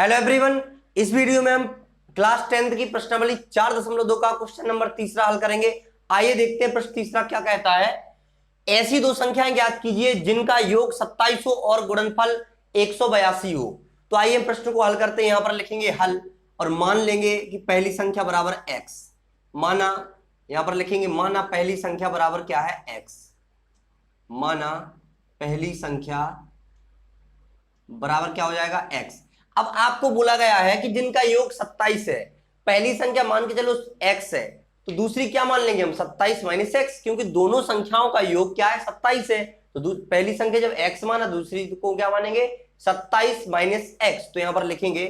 Hello everyone, इस video में हम क्लास 10th की प्रश्नावली 4.2 का क्वेश्चन नंबर तीसरा हल करेंगे। आइए देखते हैं प्रश्न तीसरा क्या कहता है। ऐसी दो संख्याएं ज्ञात कीजिए जिनका योग 27 हो और गुणनफल 182 हो। तो आइए हम प्रश्न को हल करते हैं। यहां पर लिखेंगे हल और मान लेंगे कि पहली संख्या बराबर x। माना यहां पर लिखेंगे माना पहली संख्या बराबर क्या है x। माना पहली संख्या बराबर क्या हो जाएगा x। अब आपको बोला गया है कि जिनका योग 27 है, पहली संख्या मान के चलो x है, तो दूसरी क्या मान लेंगे हम 27 माइनस एक्स, क्योंकि दोनों संख्याओं का योग क्या है 27 है। तो पहली संख्या जब x माना दूसरी को क्या मानेंगे 27 माइनस एक्स। तो यहां पर लिखेंगे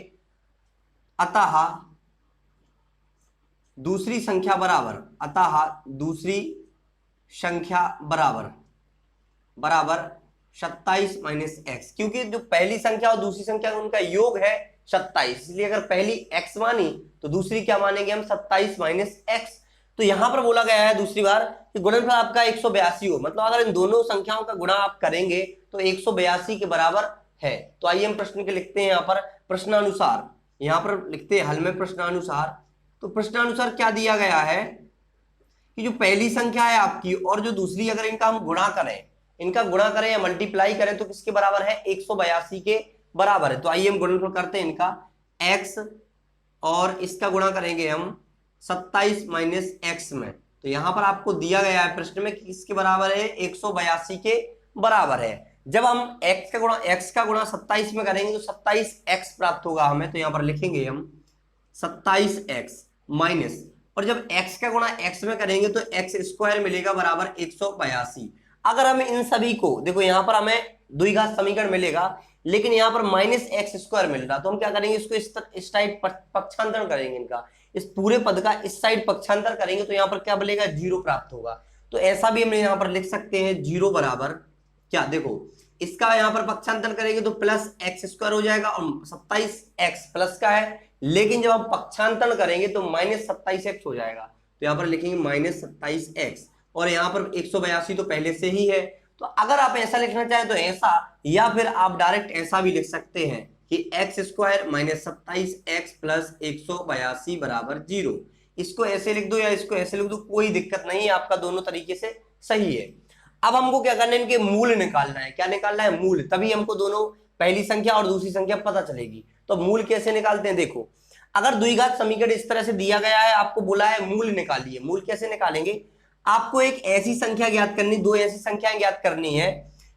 अतः दूसरी संख्या बराबर, अतः दूसरी संख्या बराबर 27 माइनस एक्स, क्योंकि जो पहली संख्या और दूसरी संख्या उनका योग है 27, इसलिए अगर पहली x मानी तो दूसरी क्या मानेंगे हम 27 माइनस एक्स। तो यहां पर बोला गया है दूसरी बार कि गुणनफल आपका 182 हो, मतलब अगर इन दोनों संख्याओं का गुणा आप करेंगे तो 182 के बराबर है। तो आइए हम प्रश्न के लिखते हैं यहां पर प्रश्नानुसार। यहां पर लिखते हैं हल में प्रश्नानुसार। तो प्रश्नानुसार क्या दिया गया है कि जो पहली संख्या है आपकी और जो दूसरी, अगर इनका हम गुणा करें, इनका गुणा करें या मल्टीप्लाई करें तो किसके बराबर है 182 के बराबर है। तो आइए हम गुणनफल करते हैं इनका x और इसका गुणा करेंगे हम 27 माइनस एक्स में। तो यहां पर आपको दिया गया है प्रश्न में कि किसके बराबर है 182 के बराबर है। जब हम x का गुणा 27 में करेंगे तो 27x प्राप्त होगा हमें। तो यहां पर लिखेंगे हम 27x माइनस, और जब x का गुणा x में करेंगे तो x स्क्वायर मिलेगा बराबर 182। अगर हमें इन सभी को देखो, यहां पर हमें द्विघात समीकरण मिलेगा लेकिन यहां पर माइनस एक्स स्क्वायर मिल रहा, तो हम क्या करेंगे इसको इस साइड पक्षांतर करेंगे, इनका इस पूरे पद का इस साइड पक्षांतर करेंगे तो यहां पर क्या मिलेगा 0 प्राप्त होगा। तो ऐसा भी हम यहां पर लिख सकते हैं 0 बराबर क्या, देखो इसका यहां पर पक्षांतर करेंगे तो प्लस एक्स स्क्वायर हो जाएगा और 27x प्लस का है, लेकिन जब हम पक्षांतर करेंगे तो माइनस 27x हो जाएगा। तो यहां पर लिखेंगे माइनस 27x और यहां पर 182 तो पहले से ही है। तो अगर आप ऐसा लिखना चाहें तो ऐसा, या फिर आप डायरेक्ट ऐसा भी लिख सकते हैं कि x square minus 27x plus 182 बराबर 0। इसको ऐसे लिख दो या इसको ऐसे लिख दो, कोई दिक्कत नहीं है, आपका दोनों तरीके से सही है। अब हमको क्या करना है, इनके मूल निकालना है। क्या निकालना है? मूल, तभी हमको दोनों पहली संख्या और दूसरी संख्या पता चलेगी। तो मूल कैसे निकालते हैं, देखो अगर द्विघात समीकरण इस तरह से दिया गया है, आपको बोला है मूल निकालिए। मूल कैसे निकालेंगे, आपको एक ऐसी संख्या ज्ञात करनी, दो ऐसी संख्याएं ज्ञात करनी है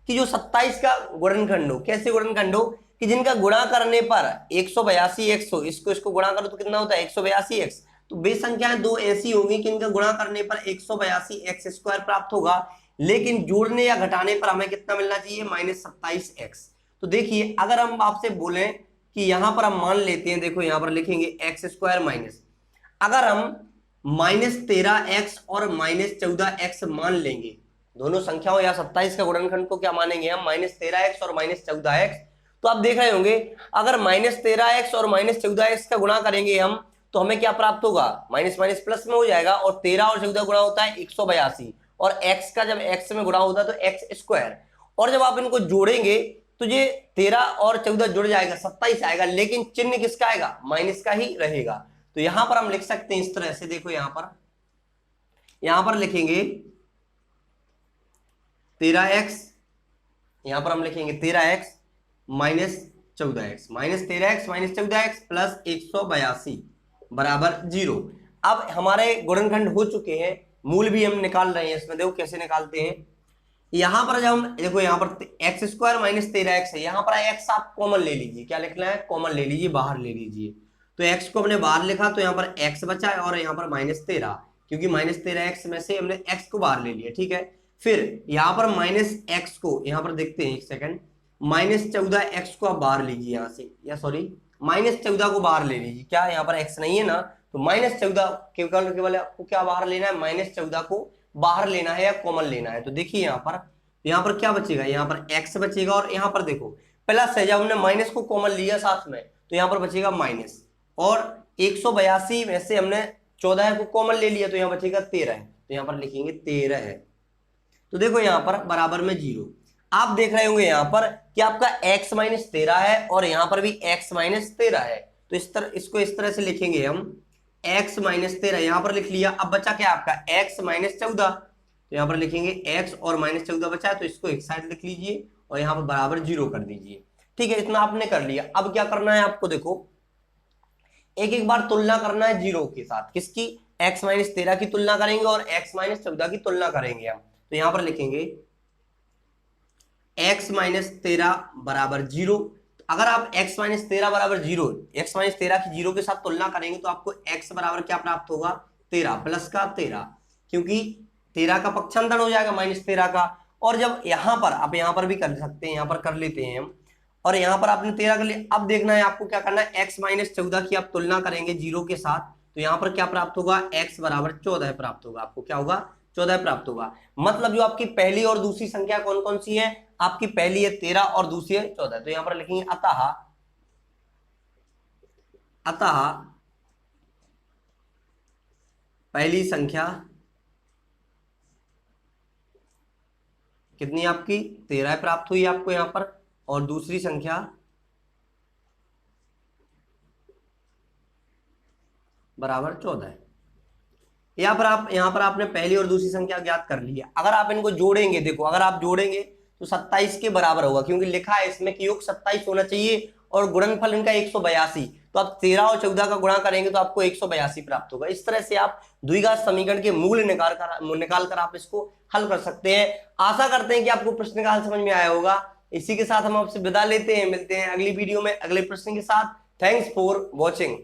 कि जो 27 का गुणनखंड हो। कैसे गुणनखंड हो कि जिनका गुणा करने पर 182x हो, इसको गुणा करो तो कितना होता है 182x। तो वे संख्याएं दो ऐसी होंगी कि इनका गुणा करने पर 182x स्क्वायर प्राप्त होगा, लेकिन जोड़ने या घटाने पर हमें कितना मिलना चाहिए माइनस 27x। तो देखिए अगर हम आपसे बोलें कि यहां पर हम मान लेते हैं, देखो यहां पर लिखेंगे एक्स स्क्वायर माइनस, अगर हम माइनस 13x और माइनस 14x मान लेंगे, दोनों संख्याओं या 27 का गुणनखंड को क्या मानेंगे हम माइनस 13x और माइनस 14x। तो आप देख रहे होंगे अगर माइनस 13x और माइनस 14x का गुणा करेंगे हम तो हमें क्या प्राप्त होगा, माइनस माइनस प्लस में हो जाएगा, और 13 और 14 गुणा होता है 182, और x का जब x में गुणा होता है तो x स्क्वायर, और जब आप इनको जोड़ेंगे तो ये 13 और 14 जुड़ जाएगा 27 आएगा, लेकिन चिन्ह किसका आएगा माइनस का ही रहेगा। तो यहां पर हम लिख सकते हैं इस तरह से, देखो यहां पर लिखेंगे 13x, यहां पर हम लिखेंगे 13x minus 14x, minus 13x minus 14x plus 182 बराबर 0। अब हमारे गुणनखंड हो चुके हैं, मूल भी हम निकाल रहे हैं इसमें। देखो कैसे निकालते हैं, यहां पर जब हम देखो यहां पर एक्स स्क्वायर माइनस 13x है, यहां पर x आप कॉमन ले लीजिए। क्या लिखना है, कॉमन ले लीजिए, बाहर ले लीजिए। तो x को हमने बाहर लिखा तो यहाँ पर x बचा है और यहाँ पर माइनस 13, क्योंकि माइनस 13x में से हमने x को बाहर ले लिया, ठीक है। फिर यहाँ पर माइनस x को यहाँ पर देखते हैं एक सेकंड, माइनस 14x को आप बाहर लीजिए यहाँ से, या सॉरी माइनस 14 को बाहर ले लीजिए। क्या यहाँ पर x नहीं है ना, तो माइनस 14 केवल आपको क्या बाहर लेना है, माइनस 14 को बाहर लेना है या कॉमन लेना है। तो देखिए यहाँ पर क्या बचेगा, यहाँ पर x बचेगा, और यहाँ पर देखो प्लस है, जब हमने माइनस को कॉमन लिया साथ में तो यहाँ पर बचेगा माइनस, और 182 में से हमने 14 को कॉमन ले लिया तो यहाँ बचेगा 13 है। तो यहाँ पर लिखेंगे 13 है। तो देखो यहाँ पर बराबर में 0। आप देख रहे होंगे यहाँ पर कि आपका x माइनस 13 है और यहाँ पर भी x माइनस 13 है। तो इसको इस तरह से लिखेंगे हम, x माइनस 13 यहाँ पर लिख लिया। अब बचा क्या आपका x माइनस 14, तो यहाँ पर लिखेंगे x और माइनस 14 बचा है, तो इसको एक साइड लिख लीजिए और यहाँ पर बराबर 0 कर दीजिए। ठीक है, इतना आपने कर लिया। अब क्या करना है आपको, देखो एक एक बार तुलना करना है 0 के साथ। किसकी? x माइनस 13 की तुलना करेंगे और x माइनस 14 की तुलना करेंगे हम। तो यहाँ पर लिखेंगे x माइनस 13 बराबर 0। अगर आप x माइनस 13 बराबर 0, x माइनस 13 की 0 के साथ तुलना करेंगे तो आपको x बराबर क्या प्राप्त होगा? 13 प्लस का 13, क्योंकि 13 का पक्षांतर हो जाएगा माइनस 13 का। और जब यहां पर आप यहां पर भी कर सकते हैं, यहां पर कर लेते हैं हम, और यहां पर आपने 13 कर लिया। अब देखना है आपको क्या करना है, x माइनस 14 की आप तुलना करेंगे 0 के साथ, तो यहां पर क्या प्राप्त होगा? x बराबर 14 प्राप्त होगा। आपको क्या होगा? 14 प्राप्त होगा। मतलब जो आपकी पहली और दूसरी संख्या कौन कौन सी है? आपकी पहली है 13 और दूसरी है 14। तो यहां पर लिखेंगे अतः पहली संख्या कितनी आपकी? 13 प्राप्त हुई आपको यहां पर, और दूसरी संख्या बराबर 14 है। यहां पर आपने पहली और दूसरी संख्या ज्ञात कर ली है। अगर आप इनको जोड़ेंगे, देखो अगर आप जोड़ेंगे तो 27 के बराबर होगा, क्योंकि लिखा है इसमें कि योग 27 होना चाहिए और गुणनफल इनका 182। तो आप 13 और 14 का गुणा करेंगे तो आपको 182 प्राप्त होगा। इस तरह से आप द्विघात समीकरण के मूल्य निकाल कर आप इसको हल कर सकते हैं। आशा करते हैं कि आपको प्रश्न का हल समझ में आया होगा। इसी के साथ हम आपसे विदा लेते हैं, मिलते हैं अगली वीडियो में अगले प्रश्न के साथ। Thanks for watching.